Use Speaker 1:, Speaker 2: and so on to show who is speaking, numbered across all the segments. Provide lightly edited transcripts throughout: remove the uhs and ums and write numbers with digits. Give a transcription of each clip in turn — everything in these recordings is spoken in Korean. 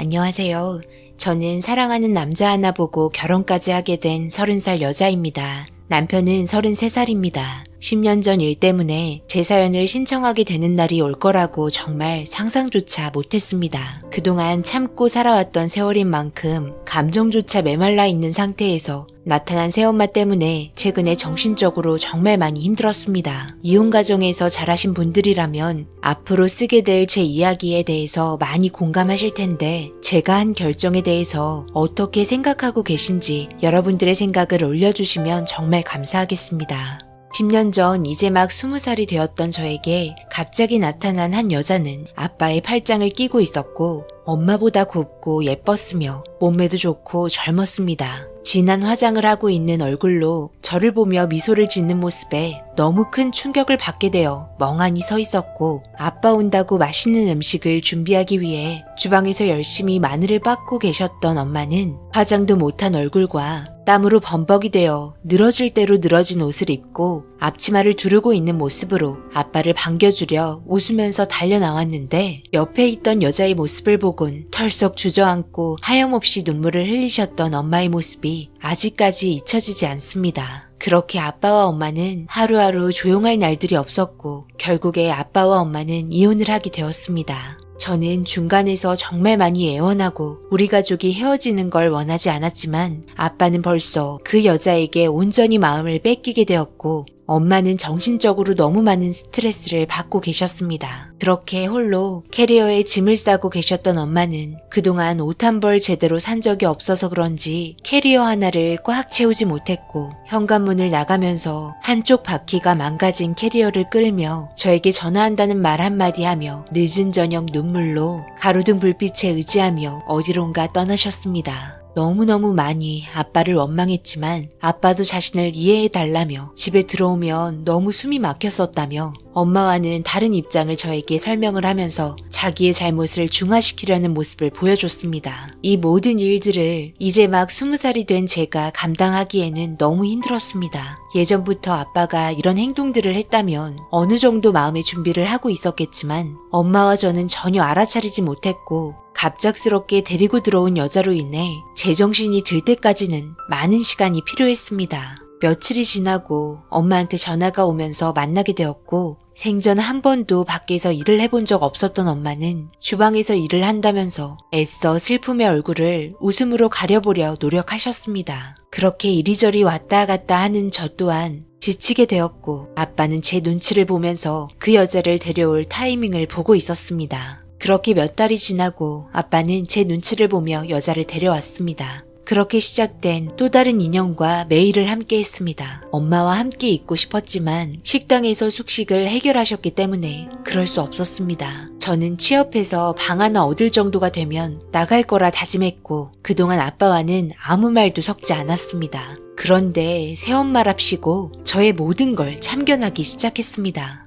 Speaker 1: 안녕하세요. 저는 사랑하는 남자 하나 보고 결혼까지 하게 된 30살 여자입니다. 남편은 33살입니다. 10년 전 일 때문에 제 사연을 신청하게 되는 날이 올 거라고 정말 상상조차 못했습니다. 그동안 참고 살아왔던 세월인 만큼 감정조차 메말라 있는 상태에서 나타난 새엄마 때문에 최근에 정신적으로 정말 많이 힘들었습니다. 이혼 가정에서 자라신 분들이라면 앞으로 쓰게 될 제 이야기에 대해서 많이 공감하실 텐데 제가 한 결정에 대해서 어떻게 생각하고 계신지 여러분들의 생각을 올려주시면 정말 감사하겠습니다. 10년 전 이제 막 20살이 되었던 저에게 갑자기 나타난 한 여자는 아빠의 팔짱을 끼고 있었고 엄마보다 곱고 예뻤으며 몸매도 좋고 젊었습니다. 진한 화장을 하고 있는 얼굴로 저를 보며 미소를 짓는 모습에 너무 큰 충격을 받게 되어 멍하니 서 있었고 아빠 온다고 맛있는 음식을 준비하기 위해 주방에서 열심히 마늘을 빻고 계셨던 엄마는 화장도 못한 얼굴과 땀으로 범벅이 되어 늘어질 대로 늘어진 옷을 입고 앞치마를 두르고 있는 모습으로 아빠를 반겨주려 웃으면서 달려나왔는데 옆에 있던 여자의 모습을 보곤 털썩 주저앉고 하염없이 눈물을 흘리셨던 엄마의 모습이 아직까지 잊혀지지 않습니다. 그렇게 아빠와 엄마는 하루하루 조용할 날들이 없었고 결국에 아빠와 엄마는 이혼을 하게 되었습니다. 저는 중간에서 정말 많이 애원하고 우리 가족이 헤어지는 걸 원하지 않았지만 아빠는 벌써 그 여자에게 온전히 마음을 뺏기게 되었고 엄마는 정신적으로 너무 많은 스트레스를 받고 계셨습니다. 그렇게 홀로 캐리어에 짐을 싸고 계셨던 엄마는 그동안 옷 한 벌 제대로 산 적이 없어서 그런지 캐리어 하나를 꽉 채우지 못했고 현관문을 나가면서 한쪽 바퀴가 망가진 캐리어를 끌며 저에게 전화한다는 말 한마디 하며 늦은 저녁 눈물로 가로등 불빛에 의지하며 어디론가 떠나셨습니다. 너무너무 많이 아빠를 원망했지만 아빠도 자신을 이해해달라며 집에 들어오면 너무 숨이 막혔었다며 엄마와는 다른 입장을 저에게 설명을 하면서 자기의 잘못을 중화시키려는 모습을 보여줬습니다. 이 모든 일들을 이제 막 20살이 된 제가 감당하기에는 너무 힘들었습니다. 예전부터 아빠가 이런 행동들을 했다면 어느 정도 마음의 준비를 하고 있었겠지만 엄마와 저는 전혀 알아차리지 못했고 갑작스럽게 데리고 들어온 여자로 인해 제정신이 들 때까지는 많은 시간이 필요했습니다. 며칠이 지나고 엄마한테 전화가 오면서 만나게 되었고 생전 한 번도 밖에서 일을 해본 적 없었던 엄마는 주방에서 일을 한다면서 애써 슬픔의 얼굴을 웃음으로 가려보려 노력하셨습니다. 그렇게 이리저리 왔다 갔다 하는 저 또한 지치게 되었고 아빠는 제 눈치를 보면서 그 여자를 데려올 타이밍을 보고 있었습니다. 그렇게 몇 달이 지나고 아빠는 제 눈치를 보며 여자를 데려왔습니다. 그렇게 시작된 또 다른 인연과 매일을 함께 했습니다. 엄마와 함께 있고 싶었지만 식당에서 숙식을 해결하셨기 때문에 그럴 수 없었습니다. 저는 취업해서 방 하나 얻을 정도가 되면 나갈 거라 다짐했고 그동안 아빠와는 아무 말도 섞지 않았습니다. 그런데 새엄마랍시고 저의 모든 걸 참견하기 시작했습니다.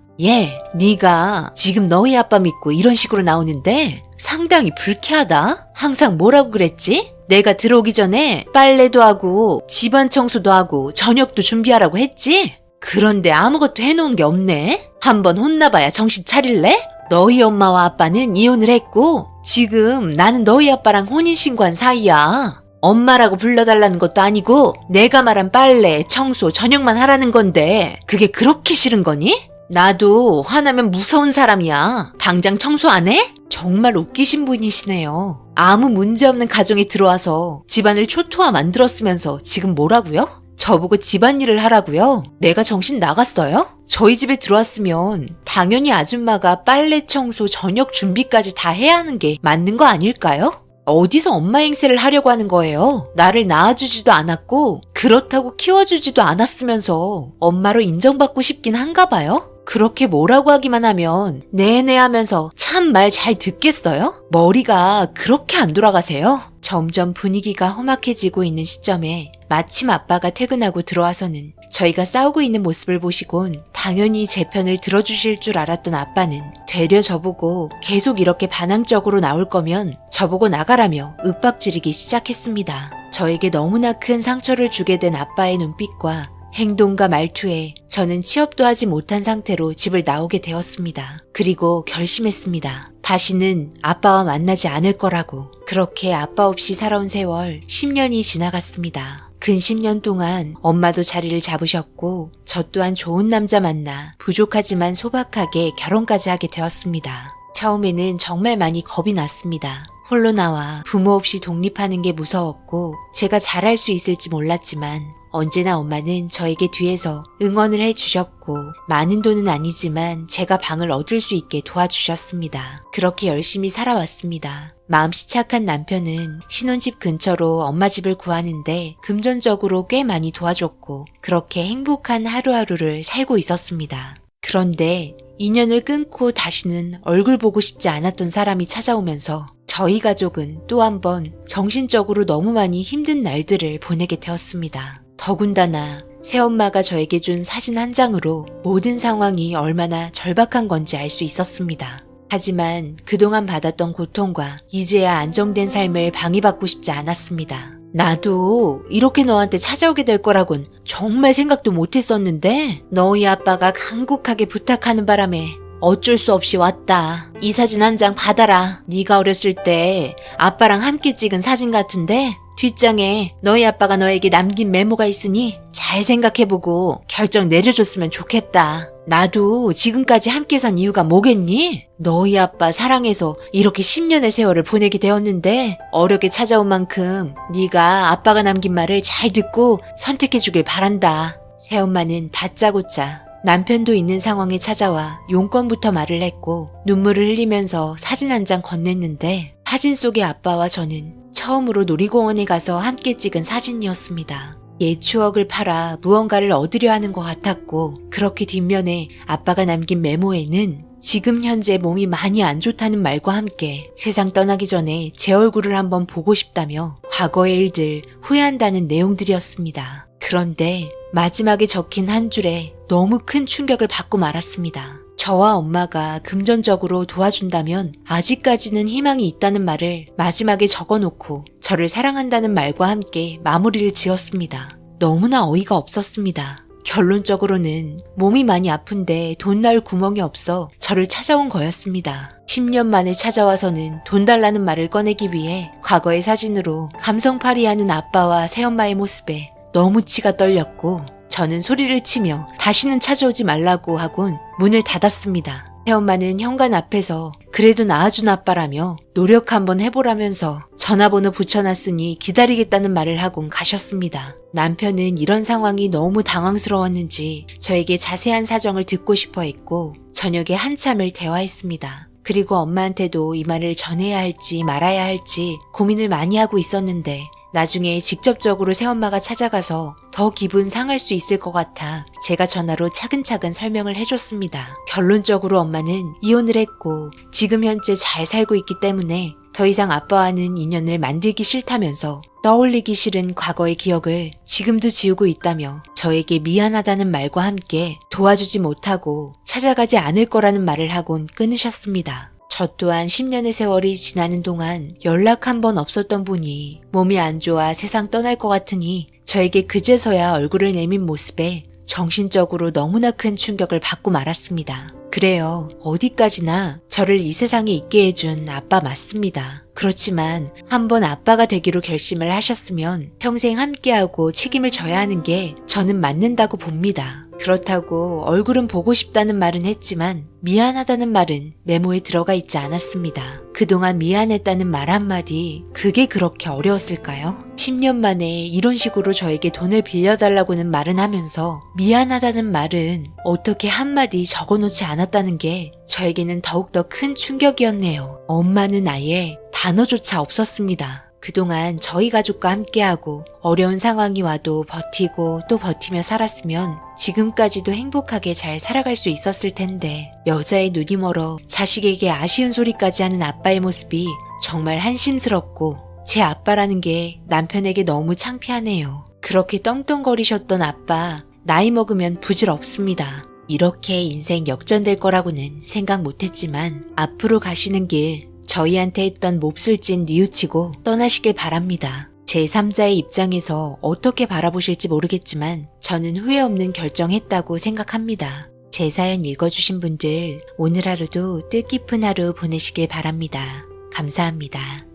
Speaker 1: 네가 지금 너희 아빠 믿고 이런 식으로 나오는데 상당히 불쾌하다? 항상 뭐라고 그랬지? 내가 들어오기 전에 빨래도 하고 집안 청소도 하고 저녁도 준비하라고 했지? 그런데 아무것도 해놓은 게 없네? 한번 혼나봐야 정신 차릴래? 너희 엄마와 아빠는 이혼을 했고 지금 나는 너희 아빠랑 혼인신고한 사이야. 엄마라고 불러달라는 것도 아니고 내가 말한 빨래, 청소, 저녁만 하라는 건데 그게 그렇게 싫은 거니? 나도 화나면 무서운 사람이야. 당장 청소 안 해? 정말 웃기신 분이시네요. 아무 문제 없는 가정에 들어와서 집안을 초토화 만들었으면서 지금 뭐라고요? 저보고 집안일을 하라고요? 내가 정신 나갔어요? 저희 집에 들어왔으면 당연히 아줌마가 빨래, 청소, 저녁 준비까지 다 해야 하는 게 맞는 거 아닐까요? 어디서 엄마 행세를 하려고 하는 거예요? 나를 낳아주지도 않았고 그렇다고 키워주지도 않았으면서 엄마로 인정받고 싶긴 한가 봐요? 그렇게 뭐라고 하기만 하면 네네 하면서 참 말 잘 듣겠어요? 머리가 그렇게 안 돌아가세요? 점점 분위기가 험악해지고 있는 시점에 마침 아빠가 퇴근하고 들어와서는 저희가 싸우고 있는 모습을 보시곤 당연히 제 편을 들어주실 줄 알았던 아빠는 되려 저보고 계속 이렇게 반항적으로 나올 거면 저보고 나가라며 윽박지르기 시작했습니다. 저에게 너무나 큰 상처를 주게 된 아빠의 눈빛과 행동과 말투에 저는 취업도 하지 못한 상태로 집을 나오게 되었습니다. 그리고 결심했습니다. 다시는 아빠와 만나지 않을 거라고. 그렇게 아빠 없이 살아온 세월 10년이 지나갔습니다. 근 10년 동안 엄마도 자리를 잡으셨고 저 또한 좋은 남자 만나 부족하지만 소박하게 결혼까지 하게 되었습니다. 처음에는 정말 많이 겁이 났습니다. 홀로 나와 부모 없이 독립하는 게 무서웠고 제가 잘할 수 있을지 몰랐지만 언제나 엄마는 저에게 뒤에서 응원을 해주셨고 많은 돈은 아니지만 제가 방을 얻을 수 있게 도와주셨습니다. 그렇게 열심히 살아왔습니다. 마음씨 착한 남편은 신혼집 근처로 엄마 집을 구하는데 금전적으로 꽤 많이 도와줬고 그렇게 행복한 하루하루를 살고 있었습니다. 그런데 인연을 끊고 다시는 얼굴 보고 싶지 않았던 사람이 찾아오면서 저희 가족은 또 한 번 정신적으로 너무 많이 힘든 날들을 보내게 되었습니다. 더군다나 새엄마가 저에게 준 사진 한 장으로 모든 상황이 얼마나 절박한 건지 알 수 있었습니다. 하지만 그동안 받았던 고통과 이제야 안정된 삶을 방해받고 싶지 않았습니다. 나도 이렇게 너한테 찾아오게 될 거라곤 정말 생각도 못했었는데 너희 아빠가 간곡하게 부탁하는 바람에 어쩔 수 없이 왔다. 이 사진 한 장 받아라. 네가 어렸을 때 아빠랑 함께 찍은 사진 같은데 뒷장에 너희 아빠가 너에게 남긴 메모가 있으니 잘 생각해보고 결정 내려줬으면 좋겠다. 나도 지금까지 함께 산 이유가 뭐겠니? 너희 아빠 사랑해서 이렇게 10년의 세월을 보내게 되었는데 어렵게 찾아온 만큼 네가 아빠가 남긴 말을 잘 듣고 선택해주길 바란다. 새엄마는 다짜고짜 남편도 있는 상황에 찾아와 용건부터 말을 했고 눈물을 흘리면서 사진 한 장 건넸는데 사진 속의 아빠와 저는 처음으로 놀이공원에 가서 함께 찍은 사진이었습니다. 옛 추억을 팔아 무언가를 얻으려 하는 것 같았고 그렇게 뒷면에 아빠가 남긴 메모에는 지금 현재 몸이 많이 안 좋다는 말과 함께 세상 떠나기 전에 제 얼굴을 한번 보고 싶다며 과거의 일들 후회한다는 내용들이었습니다. 그런데 마지막에 적힌 한 줄에 너무 큰 충격을 받고 말았습니다. 저와 엄마가 금전적으로 도와준다면 아직까지는 희망이 있다는 말을 마지막에 적어놓고 저를 사랑한다는 말과 함께 마무리를 지었습니다. 너무나 어이가 없었습니다. 결론적으로는 몸이 많이 아픈데 돈 날 구멍이 없어 저를 찾아온 거였습니다. 10년 만에 찾아와서는 돈 달라는 말을 꺼내기 위해 과거의 사진으로 감성팔이하는 아빠와 새엄마의 모습에 너무 치가 떨렸고 저는 소리를 치며 다시는 찾아오지 말라고 하곤 문을 닫았습니다. 새엄마는 현관 앞에서 그래도 낳아준 아빠라며 노력 한번 해보라면서 전화번호 붙여놨으니 기다리겠다는 말을 하곤 가셨습니다. 남편은 이런 상황이 너무 당황스러웠는지 저에게 자세한 사정을 듣고 싶어 했고 저녁에 한참을 대화했습니다. 그리고 엄마한테도 이 말을 전해야 할지 말아야 할지 고민을 많이 하고 있었는데 나중에 직접적으로 새엄마가 찾아가서 더 기분 상할 수 있을 것 같아 제가 전화로 차근차근 설명을 해줬습니다. 결론적으로 엄마는 이혼을 했고 지금 현재 잘 살고 있기 때문에 더 이상 아빠와는 인연을 만들기 싫다면서 떠올리기 싫은 과거의 기억을 지금도 지우고 있다며 저에게 미안하다는 말과 함께 도와주지 못하고 찾아가지 않을 거라는 말을 하곤 끊으셨습니다. 저 또한 10년의 세월이 지나는 동안 연락 한 번 없었던 분이 몸이 안 좋아 세상 떠날 것 같으니 저에게 그제서야 얼굴을 내민 모습에 정신적으로 너무나 큰 충격을 받고 말았습니다. 그래요. 어디까지나 저를 이 세상에 있게 해준 아빠 맞습니다. 그렇지만 한번 아빠가 되기로 결심을 하셨으면 평생 함께하고 책임을 져야 하는 게 저는 맞는다고 봅니다. 그렇다고 얼굴은 보고 싶다는 말은 했지만 미안하다는 말은 메모에 들어가 있지 않았습니다. 그동안 미안했다는 말 한마디 그게 그렇게 어려웠을까요? 10년 만에 이런 식으로 저에게 돈을 빌려달라고는 말은 하면서 미안하다는 말은 어떻게 한마디 적어놓지 않았다는 게 저에게는 더욱더 큰 충격이었네요. 엄마는 아예 단어조차 없었습니다. 그동안 저희 가족과 함께하고 어려운 상황이 와도 버티고 또 버티며 살았으면 지금까지도 행복하게 잘 살아갈 수 있었을 텐데 여자의 눈이 멀어 자식에게 아쉬운 소리까지 하는 아빠의 모습이 정말 한심스럽고 제 아빠라는 게 남편에게 너무 창피하네요. 그렇게 떵떵거리셨던 아빠 나이 먹으면 부질없습니다. 이렇게 인생 역전될 거라고는 생각 못했지만 앞으로 가시는 길 저희한테 했던 몹쓸 짓 뉘우치고 떠나시길 바랍니다. 제3자의 입장에서 어떻게 바라보실지 모르겠지만 저는 후회 없는 결정했다고 생각합니다. 제 사연 읽어주신 분들 오늘 하루도 뜻깊은 하루 보내시길 바랍니다. 감사합니다.